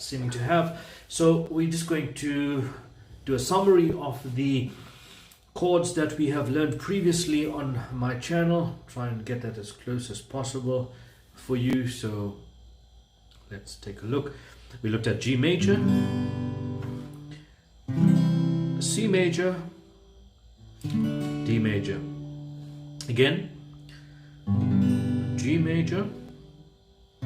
seeming to have. So we're just going to do a summary of the chords that we have learned previously on my channel. Try and get that as close as possible for you. So let's take a look. We looked at G major, C major, D major. Again, G major,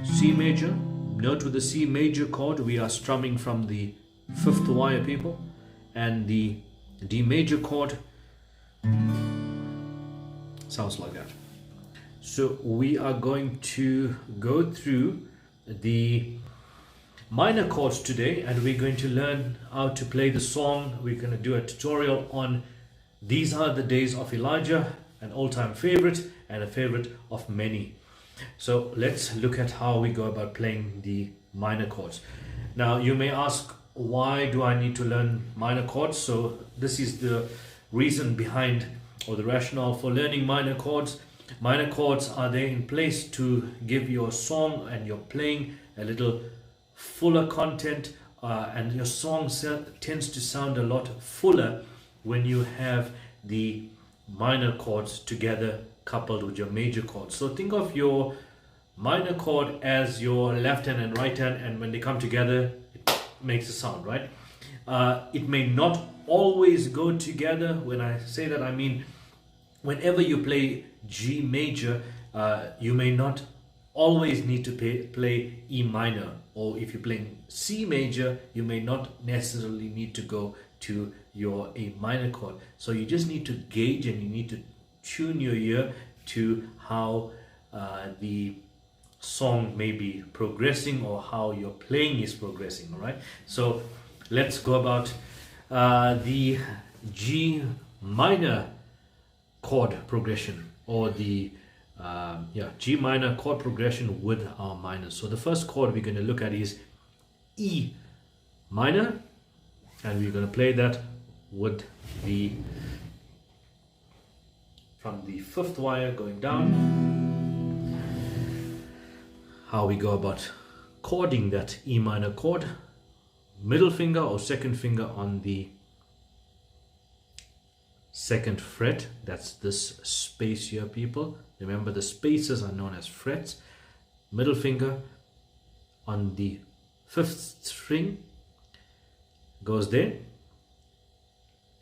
C major. Note with the C major chord we are strumming from the 5th wire, people, and the D major chord sounds like that. So we are going to go through the minor chords today, and we're going to learn how to play the song. We're going to do a tutorial on These Are the Days of Elijah, an all-time favorite and a favorite of many. So let's look at how we go about playing the minor chords. Now you may ask, why do I need to learn minor chords? So this is the reason behind, or the rationale for learning minor chords. Minor chords are there in place to give your song and your playing a little fuller content, and your song tends to sound a lot fuller when you have the minor chords together coupled with your major chords. So think of your minor chord as your left hand and right hand, and when they come together it makes a sound, right? It may not always go together. When I say that, I mean whenever you play G major, you may not always need to play E minor, or if you're playing C major, you may not necessarily need to go to your A minor chord. So you just need to gauge, and you need to tune your ear to how the song may be progressing, or how your playing is progressing. All right, so let's go about the G minor chord progression, or the G minor chord progression with our minors. So the first chord we're going to look at is E minor, and we're going to play that with the from the 5th wire going down. How we go about chording that E minor chord: middle finger or second finger on the 2nd fret. That's this space here, people. Remember, the spaces are known as frets. Middle finger on the 5th string goes there,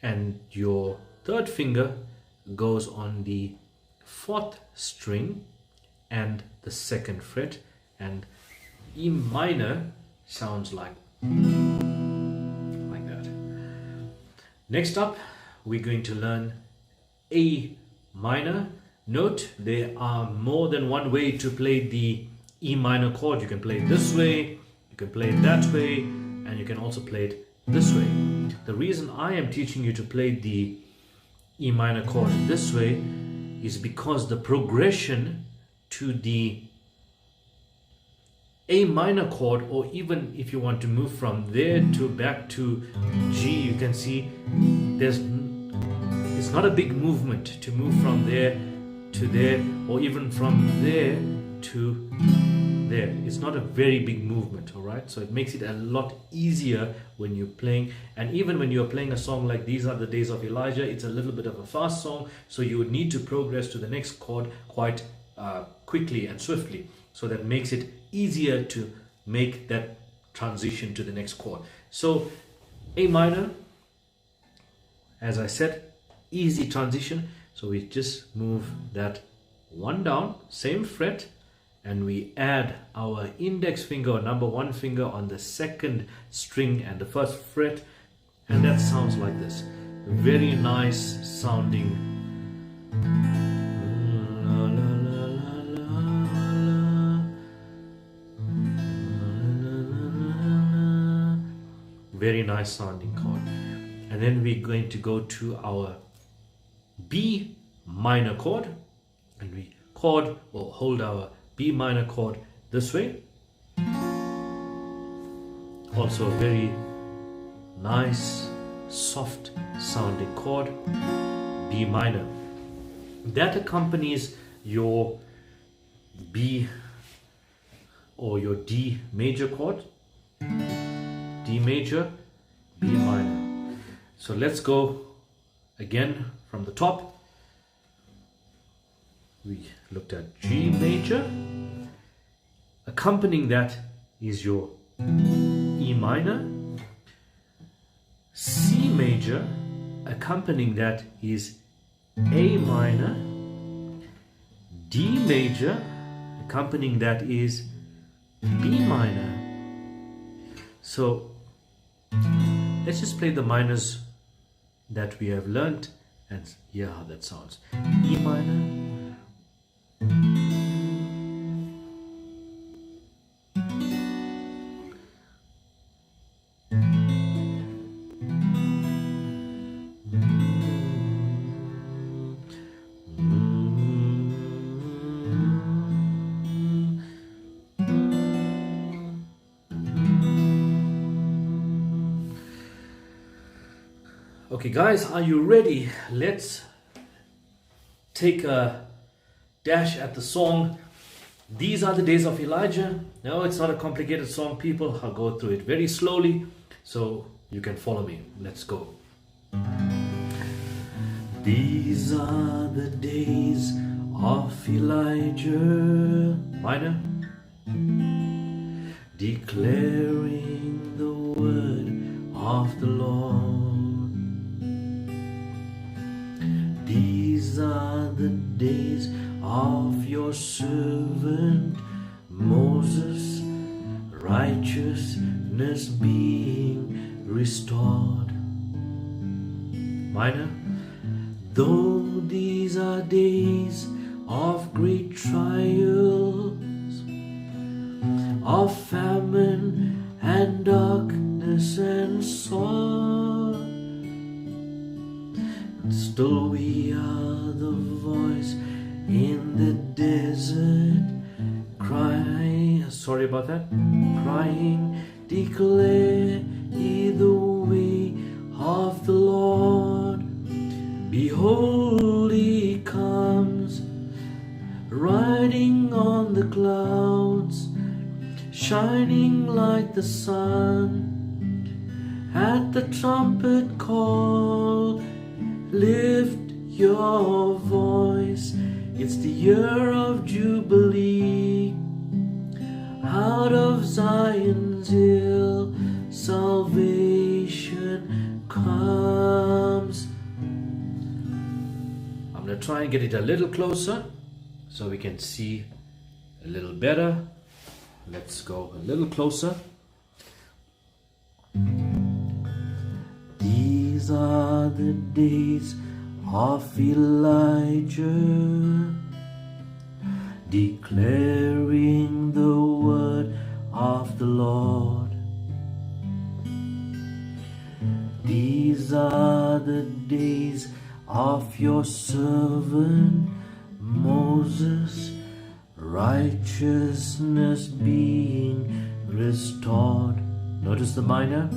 and your 3rd finger goes on the 4th string and the 2nd fret, and E minor sounds like that. Next up, we're going to learn A minor. Note, there are more than one way to play the E minor chord. You can play it this way, you can play it that way, and you can also play it this way. The reason I am teaching you to play the E minor chord this way is because the progression to the A minor chord, or even if you want to move from there to back to G, you can see it's not a big movement to move from there to there, or even from there to there. It's not a very big movement, all right? So it makes it a lot easier when you're playing. And even when you're playing a song like These Are the Days of Elijah, it's a little bit of a fast song, so you would need to progress to the next chord quite quickly and swiftly. So that makes it easier to make that transition to the next chord. So A minor, as I said, easy transition. So we just move that one down, same fret, and we add our index finger, or number 1 finger, on the 2nd string and the 1st fret, and that sounds like this. Very nice sounding. Very nice sounding chord. And then we're going to go to our B minor chord, and we chord or hold our B minor chord this way. Also a very nice soft sounding chord, B minor. That accompanies your B or your D major chord. D major, B minor. So let's go again from the top. We looked at G major. Accompanying that is your E minor. C major. Accompanying that is A minor. D major. Accompanying that is B minor. So let's just play the minors that we have learnt and hear how that sounds. E minor. Okay guys, are you ready? Let's take a dash at the song. These are the days of Elijah. No, it's not a complicated song, people. I'll go through it very slowly so you can follow me. Let's go. These are the days of Elijah, minor, declaring the word of the Lord. These are the days of your servant Moses, righteousness being restored. Minor. Though these are days of great trials, of famine and darkness and sorrow, still we are the voice in the desert, crying, sorry about that, crying, declare ye the way of the Lord. Behold, he comes, riding on the clouds, shining like the sun. At the trumpet call, lift your voice, it's the year of Jubilee. Out of Zion's hill, salvation comes. I'm going to try and get it a little closer so we can see a little better. Let's go a little closer. These are the days of Elijah, declaring the word of the Lord. These are the days of your servant Moses, righteousness being restored. Notice the minor.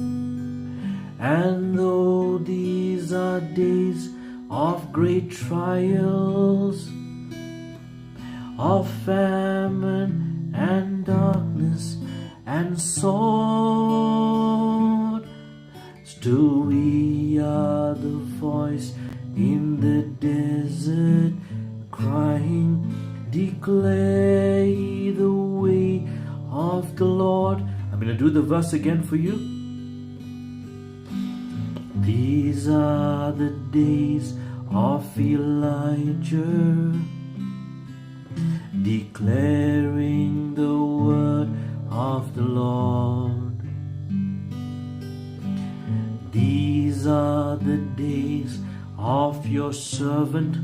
And though these are days of great trials, of famine and darkness and sword, still we are the voice in the desert, crying, declare ye the way of the Lord. I'm going to do the verse again for you. These are the days of Elijah, declaring the word of the Lord. These are the days of your servant,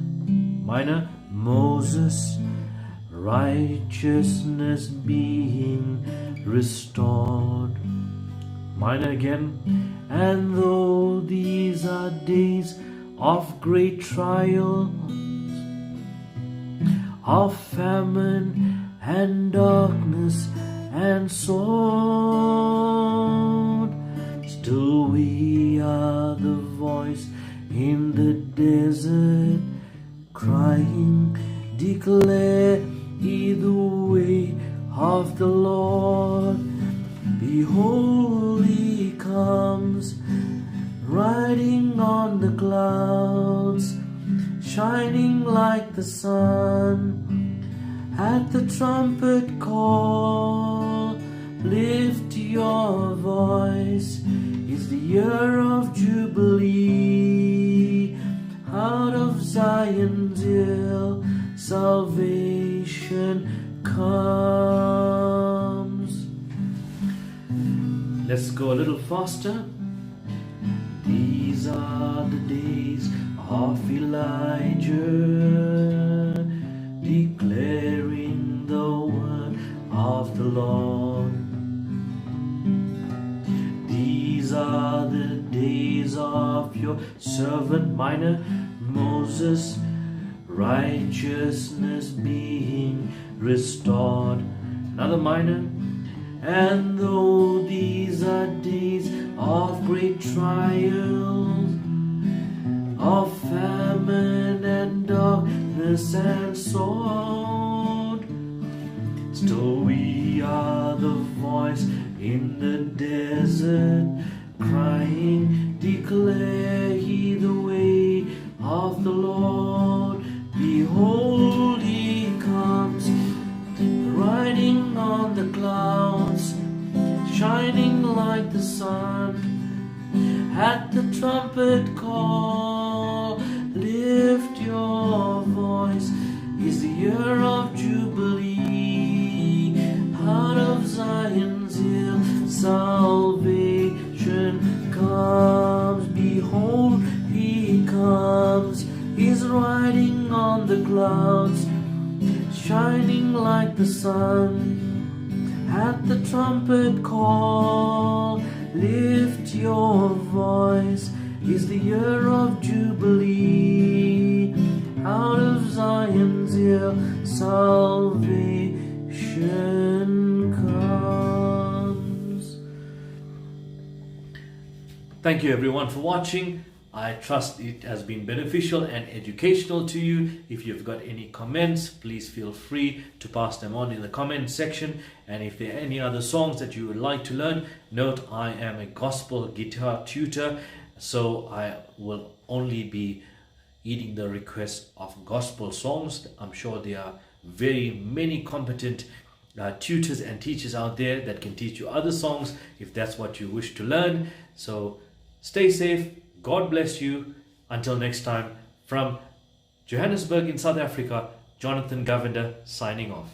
minor, Moses, righteousness being restored. Minor again. And though these are days of great trials, of famine and darkness and sword, still we are the voice in the desert, crying, declare ye the way of the Lord. Behold, he comes, comes, riding on the clouds, shining like the sun. At the trumpet call, lift your voice. Is the year of Jubilee. Out of Zion's hill, salvation comes. Let's go a little faster. These are the days of Elijah, declaring the word of the Lord. These are the days of your servant minor Moses, righteousness being restored. Another minor. And though these are days of great trials, of famine and darkness and sword, still we are the voice in the desert, crying, declare ye the way of the Lord. Behold, he comes, riding on the clouds, shining like the sun. At the trumpet call, lift your voice. Is the year of Jubilee. Out of Zion's hill, salvation comes. Behold, he comes. He's riding on the clouds, shining like the sun. At the trumpet call, lift your voice. Is the year of Jubilee. Out of Zion's hill, salvation comes. Thank you everyone for watching. I trust it has been beneficial and educational to you. If you've got any comments, please feel free to pass them on in the comment section. And if there are any other songs that you would like to learn, note I am a gospel guitar tutor, so I will only be eating the request of gospel songs. I'm sure there are very many competent tutors and teachers out there that can teach you other songs if that's what you wish to learn. So stay safe. God bless you. Until next time, from Johannesburg in South Africa, Jonathan Govender signing off.